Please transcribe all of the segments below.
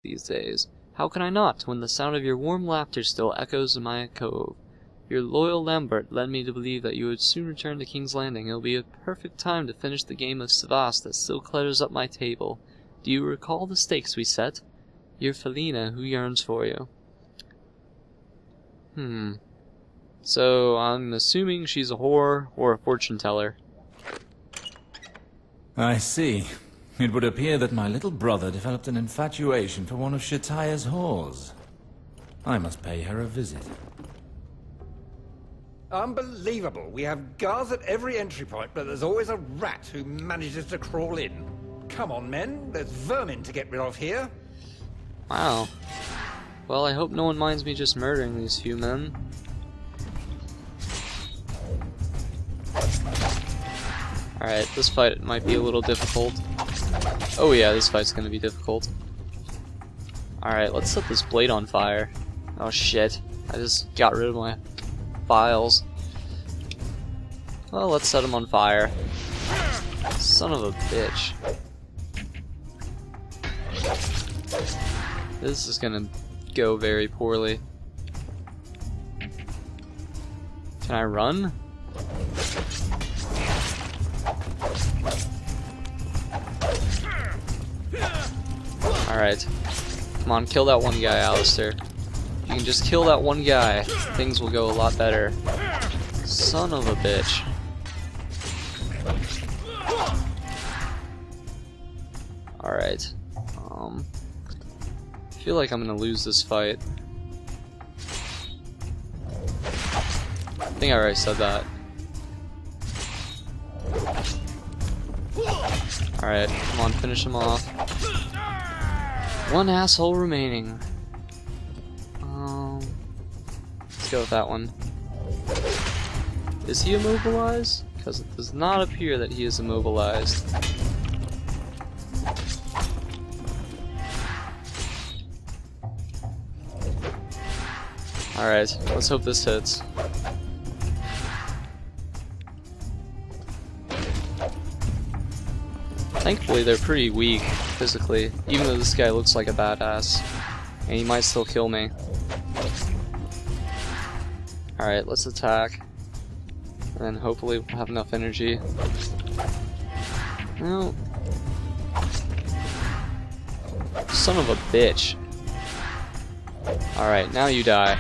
these days. How can I not, when the sound of your warm laughter still echoes in my cove? Your loyal Lambert led me to believe that you would soon return to King's Landing. It'll be a perfect time to finish the game of Savas that still clutters up my table. Do you recall the stakes we set? Your Felina, who yearns for you. So, I'm assuming she's a whore or a fortune teller. I see. It would appear that my little brother developed an infatuation for one of Shataya's whores. I must pay her a visit. Unbelievable. We have guards at every entry point, but there's always a rat who manages to crawl in. Come on, men. There's vermin to get rid of here. Wow. Well, I hope no one minds me just murdering these few men. Alright, this fight might be a little difficult. Oh yeah, this fight's gonna be difficult. Alright, let's set this blade on fire. Oh shit, I just got rid of my files. Well, let's set him on fire. Son of a bitch. This is gonna go very poorly. Can I run? Alright. Come on, kill that one guy, Alester. If you can just kill that one guy, things will go a lot better. Son of a bitch. Alright. I feel like I'm gonna lose this fight. I think I already said that. Alright, come on, finish him off. One asshole remaining. Let's go with that one. Is he immobilized? Because it does not appear that he is immobilized. Alright, let's hope this hits. Thankfully, they're pretty weak physically, even though this guy looks like a badass. And he might still kill me. Alright, let's attack. And hopefully we'll have enough energy. No. Son of a bitch. Alright, now you die.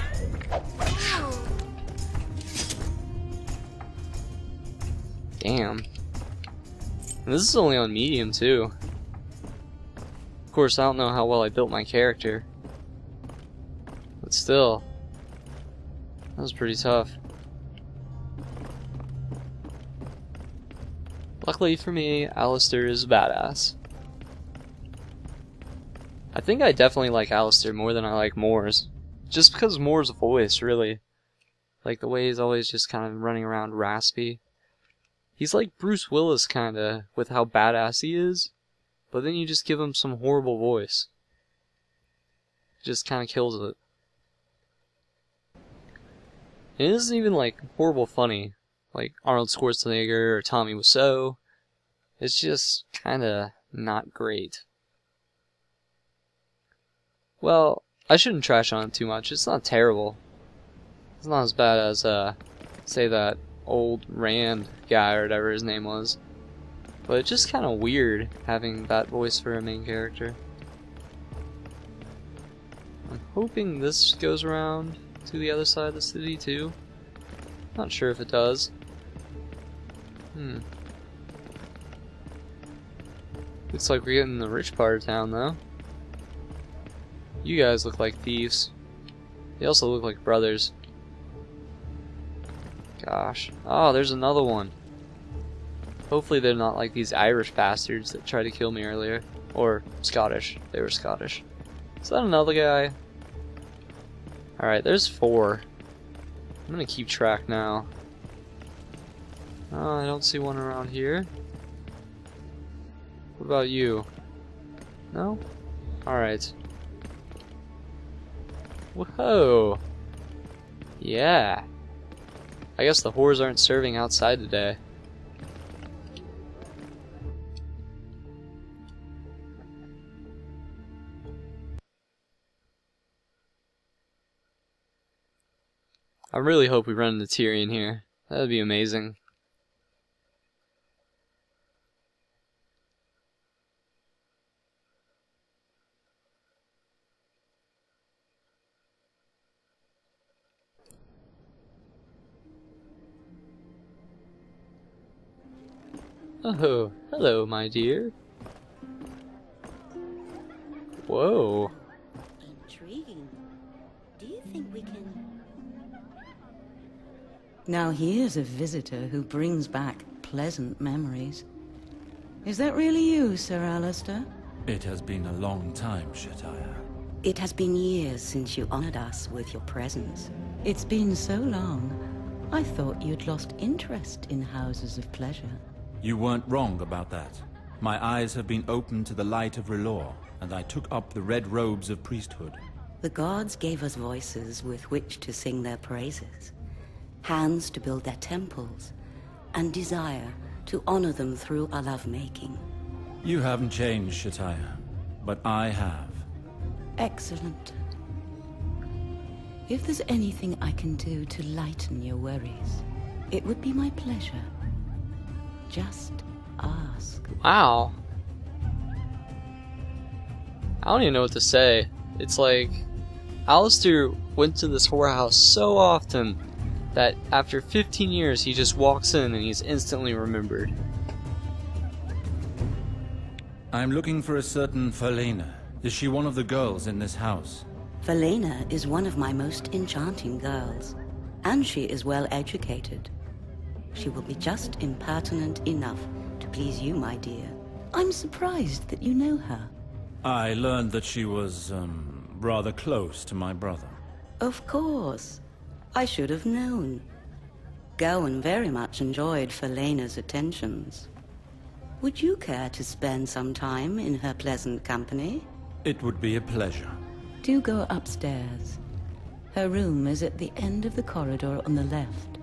Damn. And this is only on medium too. Of course, I don't know how well I built my character. But still. That was pretty tough. Luckily for me, Alester is a badass. I think I definitely like Alester more than I like Moore's. Just because Moore's voice, really. Like the way he's always just kind of running around raspy. He's like Bruce Willis kinda, with how badass he is. But then you just give him some horrible voice. Just kinda kills it. And it isn't even like horrible funny. Like Arnold Schwarzenegger or Tommy Wiseau. It's just kinda not great. Well, I shouldn't trash on it too much. It's not terrible. It's not as bad as, say that old Rand guy or whatever his name was. But it's just kind of weird having that voice for a main character. I'm hoping this goes around to the other side of the city too. Not sure if it does. Looks like we're getting the rich part of town though. You guys look like thieves. They also look like brothers. Gosh. Oh, there's another one. Hopefully they're not like these Irish bastards that tried to kill me earlier. Or Scottish. They were Scottish. Is that another guy? Alright, there's 4. I'm gonna keep track now. Oh, I don't see one around here. What about you? No? Alright. Whoa! Yeah. I guess the whores aren't serving outside today. I really hope we run into Tyrion here. That would be amazing. Oh, hello, my dear. Whoa. Intriguing. Do you think we can... Now here's a visitor who brings back pleasant memories. Is that really you, Sir Alester? It has been a long time, Shataya. It has been years since you honored us with your presence. It's been so long. I thought you'd lost interest in houses of pleasure. You weren't wrong about that. My eyes have been opened to the light of Relor, and I took up the red robes of priesthood. The gods gave us voices with which to sing their praises, hands to build their temples, and desire to honor them through our lovemaking. You haven't changed, Shataya, but I have. Excellent. If there's anything I can do to lighten your worries, it would be my pleasure. Just ask. Wow. I don't even know what to say. It's like, Alester went to this whorehouse so often that after 15 years he just walks in and he's instantly remembered. I'm looking for a certain Falena. Is she one of the girls in this house? Falena is one of my most enchanting girls, and she is well educated. She will be just impertinent enough to please you, my dear. I'm surprised that you know her. I learned that she was, rather close to my brother. Of course. I should have known. Gawain very much enjoyed Falena's attentions. Would you care to spend some time in her pleasant company? It would be a pleasure. Do go upstairs. Her room is at the end of the corridor on the left.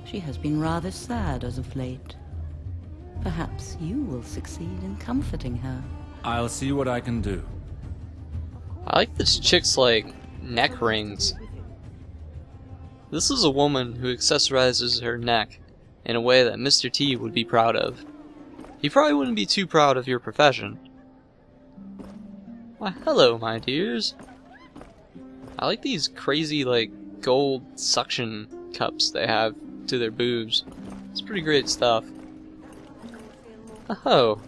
She has been rather sad as of late. Perhaps you will succeed in comforting her. I'll see what I can do. I like this chick's, like, neck rings. This is a woman who accessorizes her neck in a way that Mr. T would be proud of. He probably wouldn't be too proud of your profession. Why, hello, my dears. I like these crazy, like, gold suction cups they have to their boobs. It's pretty great stuff. Oh.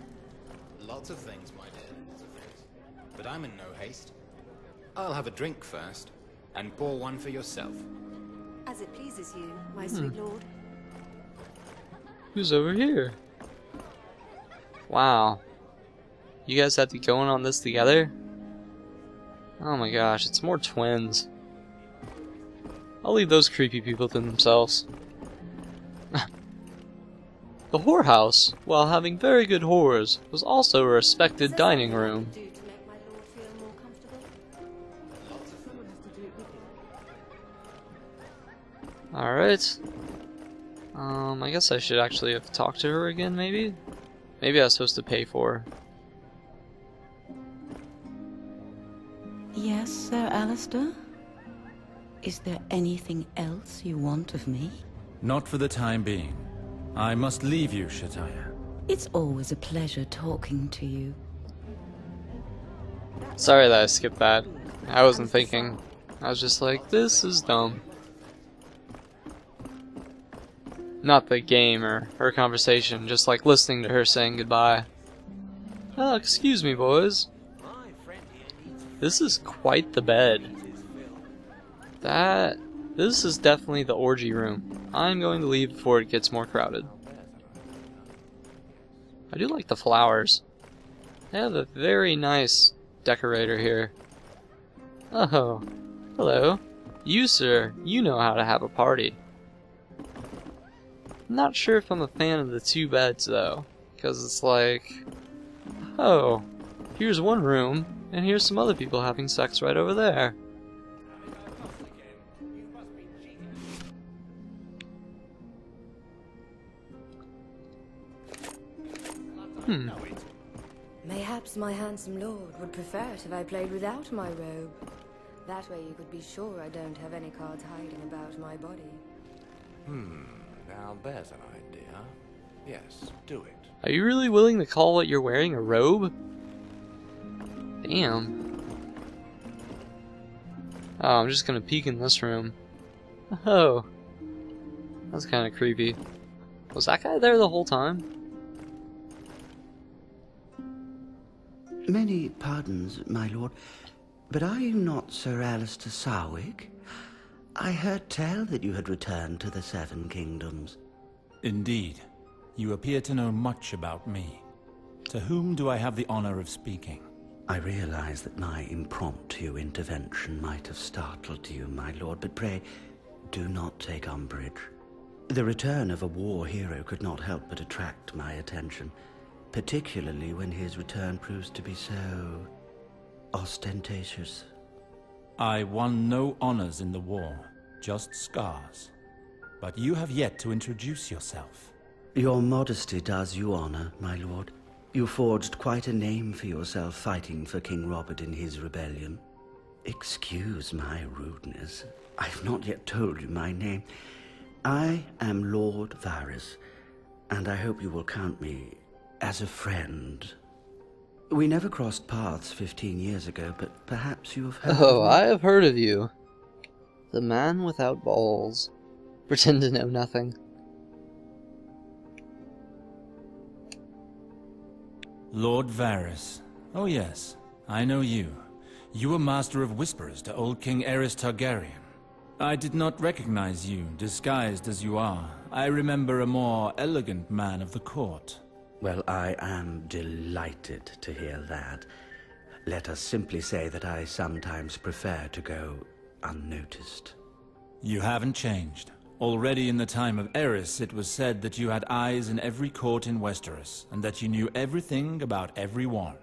Lots of things, my dear, lots of things. But I'm in no haste. I'll have a drink first, and pour one for yourself. As it pleases you, my sweet lord. Who's over here? Wow. You guys had to go in on this together? Oh my gosh, it's more twins. I'll leave those creepy people to themselves. The whorehouse, while having very good whores, was also a respected dining room. Do to make my lord feel more comfortable? Alright. I guess I should actually have talked to her again, maybe? Maybe I was supposed to pay for her. Yes, Sir Alester? Is there anything else you want of me? Not for the time being. I must leave you, Shataya. It's always a pleasure talking to you. Sorry that I skipped that. I wasn't thinking. I was just like, this is dumb. Not the game or her conversation, just like listening to her saying goodbye. Oh, excuse me, boys. This is quite the bed. This is definitely the orgy room. I'm going to leave before it gets more crowded. I do like the flowers. They have a very nice decorator here. Oh, hello. You, sir, you know how to have a party. I'm not sure if I'm a fan of the two beds, though. Because it's like, oh, here's one room, and here's some other people having sex right over there. Mayhaps my handsome lord would prefer it if I played without my robe. That way you could be sure I don't have any cards hiding about my body. Now there's an idea. Yes, do it. Are you really willing to call what you're wearing a robe? Damn. Oh, I'm just gonna peek in this room. Oh. That's kind of creepy. Was that guy there the whole time? Many pardons, my lord, but are you not Sir Alester Sarwick? I heard tell that you had returned to the Seven Kingdoms. Indeed. You appear to know much about me. To whom do I have the honor of speaking? I realize that my impromptu intervention might have startled you, my lord, but pray, do not take umbrage. The return of a war hero could not help but attract my attention, particularly when his return proves to be so ostentatious. I won no honors in the war, just scars. But you have yet to introduce yourself. Your modesty does you honor, my lord. You forged quite a name for yourself fighting for King Robert in his rebellion. Excuse my rudeness. I've not yet told you my name. I am Lord Varys, and I hope you will count me as a friend. We never crossed paths 15 years ago, but perhaps you have heard Oh, of me. I have heard of you. The man without balls. Pretend to know nothing. Lord Varys. Oh yes, I know you. You were Master of Whisperers to old King Aerys Targaryen. I did not recognize you, disguised as you are. I remember a more elegant man of the court. Well, I am delighted to hear that. Let us simply say that I sometimes prefer to go unnoticed. You haven't changed. Already in the time of Aerys, it was said that you had eyes in every court in Westeros, and that you knew everything about everyone.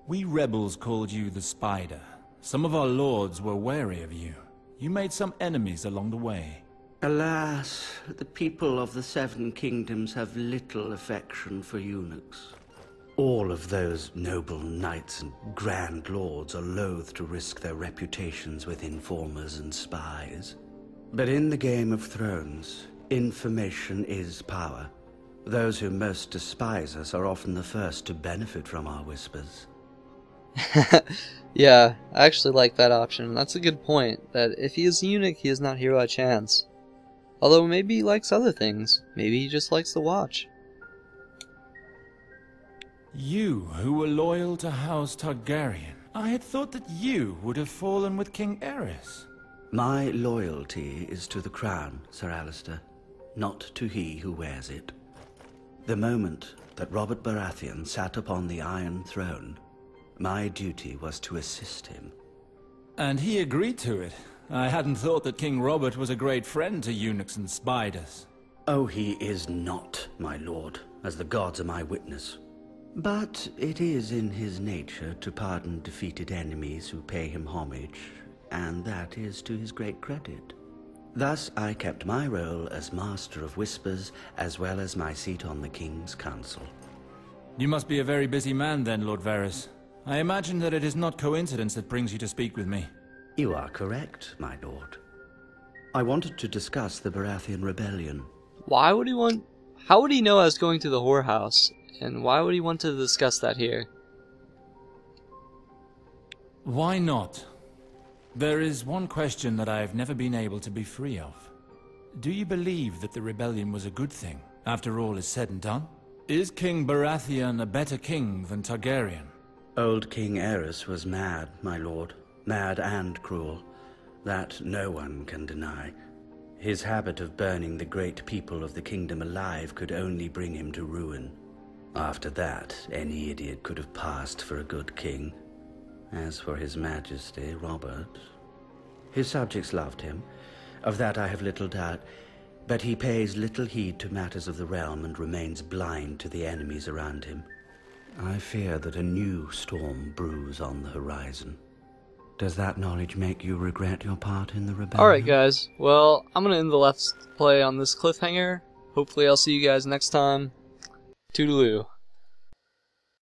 We rebels called you the Spider. Some of our lords were wary of you. You made some enemies along the way. Alas, the people of the Seven Kingdoms have little affection for eunuchs. All of those noble knights and grand lords are loath to risk their reputations with informers and spies. But in the Game of Thrones, information is power. Those who most despise us are often the first to benefit from our whispers. Yeah, I actually like that option. That's a good point, that if he is a eunuch, he is not here by chance. Although maybe he likes other things. Maybe he just likes to watch. You, who were loyal to House Targaryen. I had thought that you would have fallen with King Aerys. My loyalty is to the crown, Sir Alester, not to he who wears it. The moment that Robert Baratheon sat upon the Iron Throne, my duty was to assist him. And he agreed to it. I hadn't thought that King Robert was a great friend to eunuchs and spiders. Oh, he is not, my lord, as the gods are my witness. But it is in his nature to pardon defeated enemies who pay him homage, and that is to his great credit. Thus I kept my role as Master of Whispers, as well as my seat on the King's Council. You must be a very busy man then, Lord Varys. I imagine that it is not coincidence that brings you to speak with me. You are correct, my lord. I wanted to discuss the Baratheon rebellion. Why would he want... How would he know I was going to the whorehouse? And why would he want to discuss that here? Why not? There is one question that I have never been able to be free of. Do you believe that the rebellion was a good thing, after all is said and done? Is King Baratheon a better king than Targaryen? Old King Aerys was mad, my lord. Mad and cruel. That no one can deny. His habit of burning the great people of the kingdom alive could only bring him to ruin. After that, any idiot could have passed for a good king. As for his majesty, Robert, his subjects loved him. Of that I have little doubt. But he pays little heed to matters of the realm and remains blind to the enemies around him. I fear that a new storm brews on the horizon. Does that knowledge make you regret your part in the rebellion? Alright guys, well, I'm gonna end the Let's Play on this cliffhanger. Hopefully I'll see you guys next time. Toodaloo.